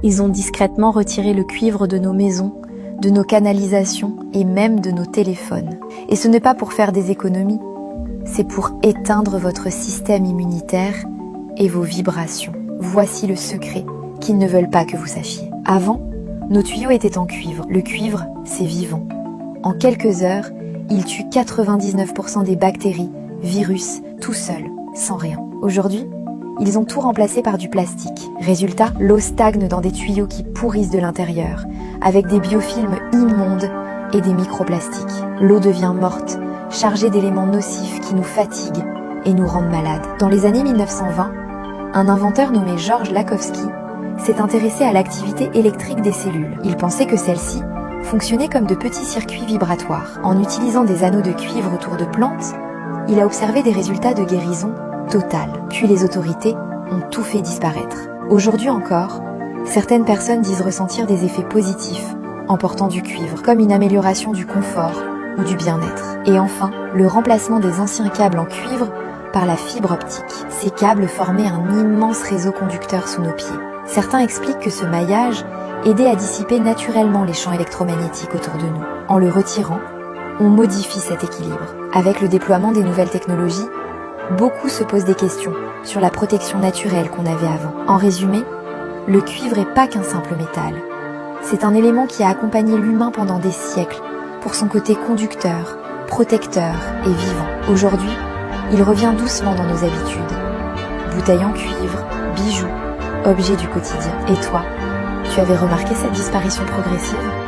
Ils ont discrètement retiré le cuivre de nos maisons, de nos canalisations et même de nos téléphones. Et ce n'est pas pour faire des économies, c'est pour éteindre votre système immunitaire et vos vibrations. Voici le secret qu'ils ne veulent pas que vous sachiez. Avant, nos tuyaux étaient en cuivre. Le cuivre, c'est vivant. En quelques heures, il tue 99% des bactéries, virus, tout seul, sans rien. Aujourd'hui, ils ont tout remplacé par du plastique. Résultat, l'eau stagne dans des tuyaux qui pourrissent de l'intérieur, avec des biofilms immondes et des microplastiques. L'eau devient morte, chargée d'éléments nocifs qui nous fatiguent et nous rendent malades. Dans les années 1920, un inventeur nommé Georges Lakhovsky s'est intéressé à l'activité électrique des cellules. Il pensait que celles-ci fonctionnaient comme de petits circuits vibratoires. En utilisant des anneaux de cuivre autour de plantes, il a observé des résultats de guérison totale. Puis les autorités ont tout fait disparaître. Aujourd'hui encore, certaines personnes disent ressentir des effets positifs en portant du cuivre, comme une amélioration du confort ou du bien-être. Et enfin, le remplacement des anciens câbles en cuivre par la fibre optique. Ces câbles formaient un immense réseau conducteur sous nos pieds. Certains expliquent que ce maillage aidait à dissiper naturellement les champs électromagnétiques autour de nous. En le retirant, on modifie cet équilibre. Avec le déploiement des nouvelles technologies, beaucoup se posent des questions sur la protection naturelle qu'on avait avant. En résumé, le cuivre n'est pas qu'un simple métal. C'est un élément qui a accompagné l'humain pendant des siècles pour son côté conducteur, protecteur et vivant. Aujourd'hui, il revient doucement dans nos habitudes. Bouteilles en cuivre, bijoux, objets du quotidien. Et toi, tu avais remarqué cette disparition progressive ?